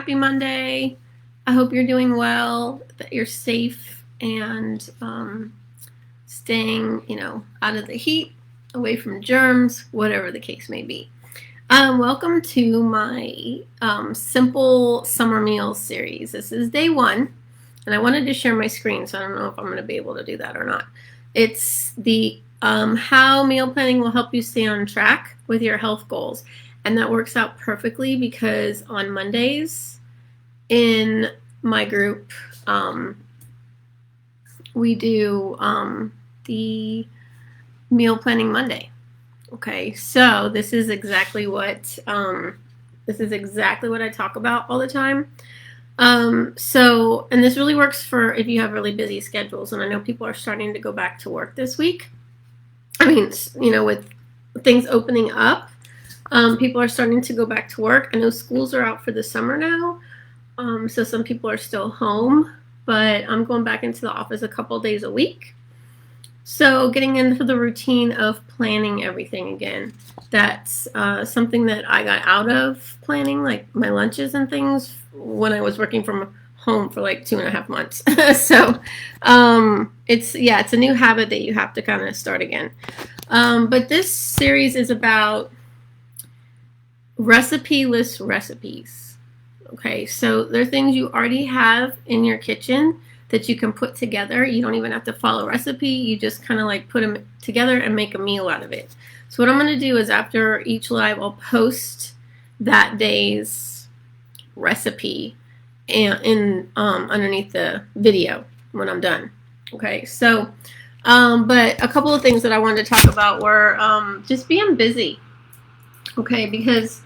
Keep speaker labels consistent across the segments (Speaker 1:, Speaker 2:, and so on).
Speaker 1: Happy Monday. I hope you're doing well, that you're safe and staying, out of the heat, away from germs, whatever the case may be. Welcome to my simple summer meals series. This is day 1, and I wanted to share my screen, so I don't know if I'm going to be able to do that or not. It's the how meal planning will help you stay on track with your health goals. And that works out perfectly because on Mondays in my group, we do the meal planning Monday. Okay, so this is exactly what I talk about all the time. And this really works for if you have really busy schedules. And I know people are starting to go back to work this week. I mean, with things opening up. People are starting to go back to work. I know schools are out for the summer now, so some people are still home, but I'm going back into the office a couple days a week. So getting into the routine of planning everything again. That's something that I got out of planning, like my lunches and things, when I was working from home for like 2.5 months. So it's a new habit that you have to kind of start again. But this series is about recipe-less recipes. Okay, so there are things you already have in your kitchen that you can put together. You don't even have to follow a recipe. You just kind of like put them together and make a meal out of it. So what I'm going to do is after each live, I'll post that day's recipe in underneath the video when I'm done. Okay, so but a couple of things that I wanted to talk about were just being busy. Okay, because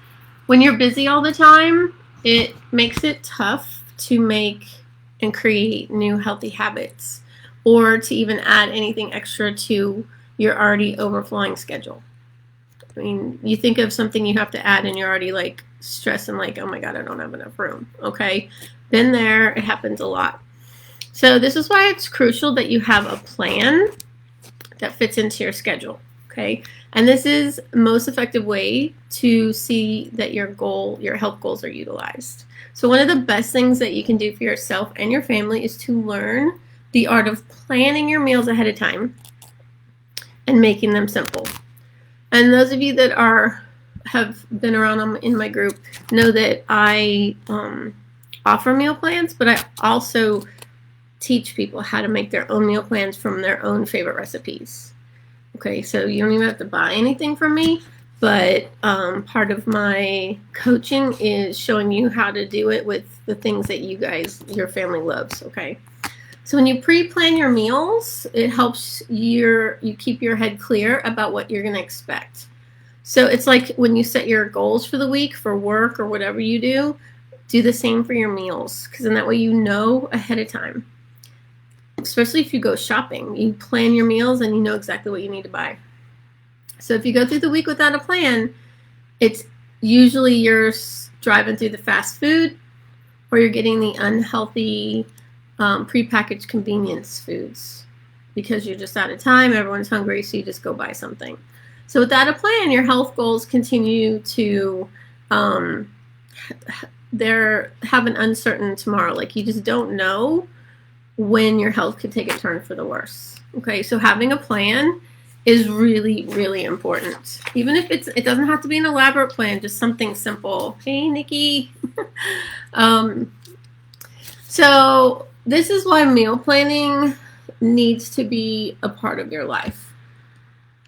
Speaker 1: when you're busy all the time, it makes it tough to make and create new healthy habits or to even add anything extra to your already overflowing schedule. I mean, you think of something you have to add and you're already like stressing like, oh my God, I don't have enough room. Okay, been there, it happens a lot. So this is why it's crucial that you have a plan that fits into your schedule. Okay, and this is the most effective way to see that your health goals are utilized. So one of the best things that you can do for yourself and your family is to learn the art of planning your meals ahead of time and making them simple. And those of you that have been around in my group know that I offer meal plans, but I also teach people how to make their own meal plans from their own favorite recipes. Okay, so you don't even have to buy anything from me, but part of my coaching is showing you how to do it with the things that your family loves, okay? So when you pre-plan your meals, it helps you keep your head clear about what you're going to expect. So it's like when you set your goals for the week for work or whatever you do the same for your meals, because in that way you know ahead of time. Especially if you go shopping, you plan your meals and you know exactly what you need to buy. So if you go through the week without a plan, it's usually you're driving through the fast food or you're getting the unhealthy prepackaged convenience foods because you're just out of time, everyone's hungry, so you just go buy something. So without a plan, your health goals continue to have an uncertain tomorrow. Like you just don't know when your health could take a turn for the worse. Okay, so having a plan is really, really important. Even if it doesn't have to be an elaborate plan, just something simple. Hey, Nikki. So this is why meal planning needs to be a part of your life.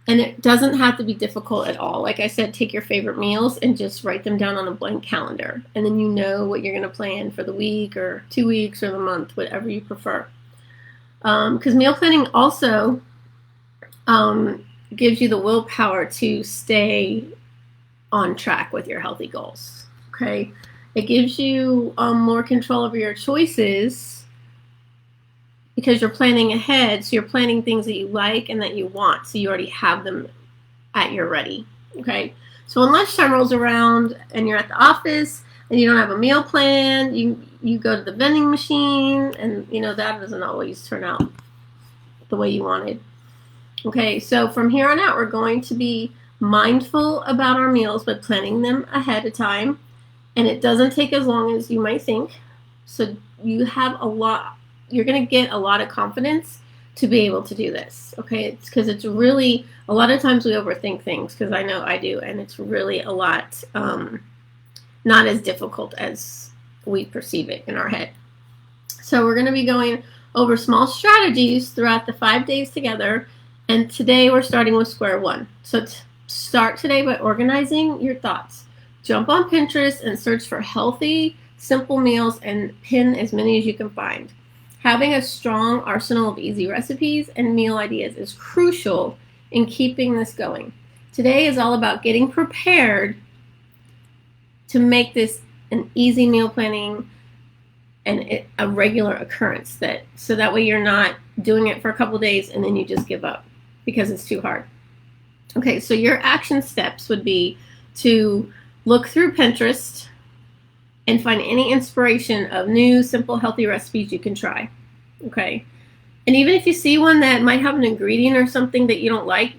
Speaker 1: And it doesn't have to be difficult at all. Like I said, take your favorite meals and just write them down on a blank calendar. And then you know what you're going to plan for the week or 2 weeks or the month, whatever you prefer. Because meal planning also gives you the willpower to stay on track with your healthy goals. Okay? It gives you more control over your choices because you're planning ahead, so you're planning things that you like and that you want, so you already have them at your ready, okay? So when lunchtime rolls around and you're at the office and you don't have a meal plan, you go to the vending machine and, that doesn't always turn out the way you wanted. Okay, so from here on out, we're going to be mindful about our meals by planning them ahead of time and it doesn't take as long as you might think. So you have a lot, you're going to get a lot of confidence to be able to do this. Okay, it's because it's really, a lot of times we overthink things, because I know I do, and it's really a lot not as difficult as we perceive it in our head. So we're going to be going over small strategies throughout the 5 days together, and today we're starting with square one. So start today by organizing your thoughts. Jump on Pinterest and search for healthy, simple meals and pin as many as you can find. Having a strong arsenal of easy recipes and meal ideas is crucial in keeping this going. Today is all about getting prepared to make this an easy meal planning and a regular occurrence, so that way you're not doing it for a couple days and then you just give up because it's too hard. Okay, so your action steps would be to look through Pinterest and find any inspiration of new, simple, healthy recipes you can try. Okay, and even if you see one that might have an ingredient or something that you don't like,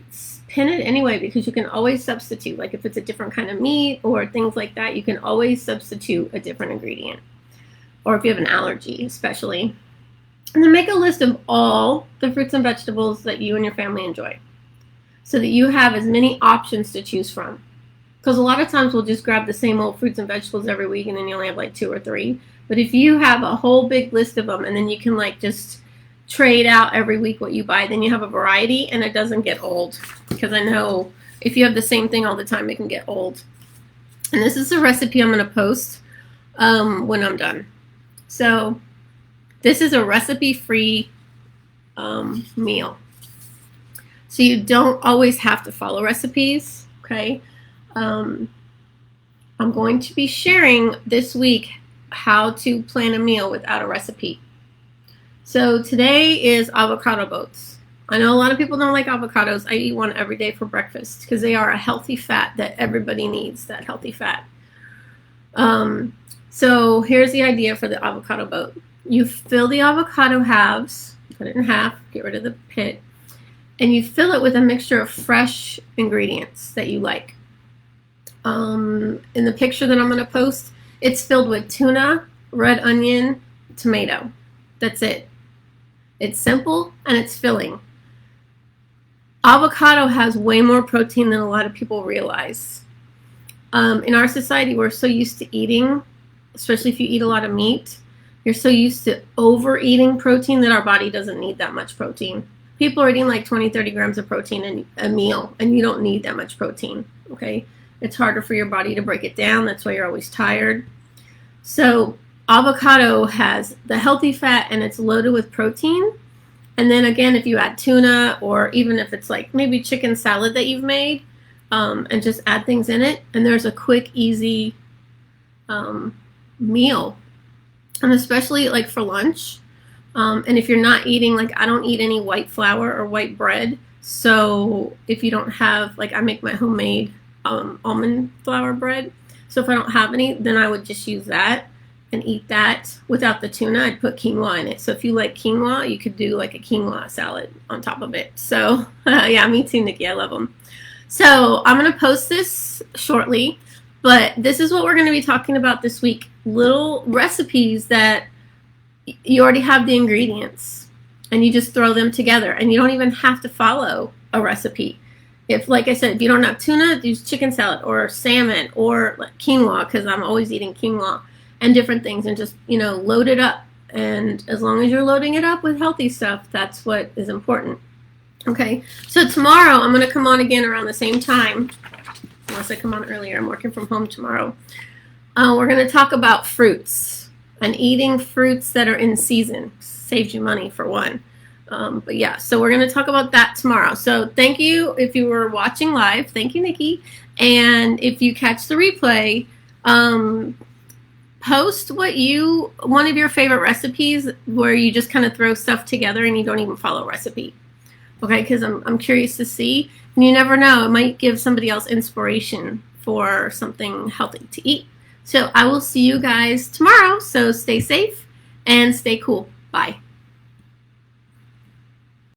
Speaker 1: pin it anyway, because you can always substitute. Like if it's a different kind of meat or things like that, you can always substitute a different ingredient. Or if you have an allergy, especially. And then make a list of all the fruits and vegetables that you and your family enjoy, so that you have as many options to choose from. Because a lot of times we'll just grab the same old fruits and vegetables every week, and then you only have like 2 or 3. But if you have a whole big list of them, and then you can like just trade out every week what you buy, then you have a variety, and it doesn't get old. Because I know if you have the same thing all the time, it can get old. And this is a recipe I'm going to post when I'm done. So this is a recipe-free meal. So you don't always have to follow recipes, okay? I'm going to be sharing this week how to plan a meal without a recipe. So today is avocado boats. I know a lot of people don't like avocados. I eat one every day for breakfast because they are a healthy fat that everybody needs, that healthy fat. So here's the idea for the avocado boat. You fill the avocado halves, cut it in half, get rid of the pit, and you fill it with a mixture of fresh ingredients that you like. In the picture that I'm going to post, it's filled with tuna, red onion, tomato. That's it. It's simple and it's filling. Avocado has way more protein than a lot of people realize. In our society, we're so used to eating, especially if you eat a lot of meat, you're so used to overeating protein that our body doesn't need that much protein. People are eating like 20, 30 grams of protein in a meal, and you don't need that much protein, okay? It's harder for your body to break it down. That's why you're always tired. So avocado has the healthy fat, and it's loaded with protein. And then again, if you add tuna, or even if it's like maybe chicken salad that you've made, and just add things in it, and there's a quick, easy meal. And especially like for lunch. And if you're not eating, like I don't eat any white flour or white bread. So if you don't have, like I make my homemade almond flour bread. So if I don't have any, then I would just use that and eat that without the tuna. I'd put quinoa in it. So if you like quinoa, you could do like a quinoa salad on top of it. So yeah, me too, Nikki. I love them. So I'm going to post this shortly. But this is what we're going to be talking about this week. Little recipes that you already have the ingredients and you just throw them together, and you don't even have to follow a recipe. If, like I said, if you don't have tuna, use chicken salad or salmon or like quinoa, because I'm always eating quinoa, and different things, and just, you know, load it up. And as long as you're loading it up with healthy stuff, that's what is important. Okay, so tomorrow I'm going to come on again around the same time. Unless I come on earlier. I'm working from home tomorrow. We're going to talk about fruits and eating fruits that are in season. Saves you money for one. But yeah, so we're going to talk about that tomorrow. So thank you if you were watching live. Thank you, Nikki. And if you catch the replay, post one of your favorite recipes where you just kind of throw stuff together and you don't even follow a recipe. Okay, because I'm curious to see. And you never know, it might give somebody else inspiration for something healthy to eat. So I will see you guys tomorrow. So stay safe and stay cool. Bye.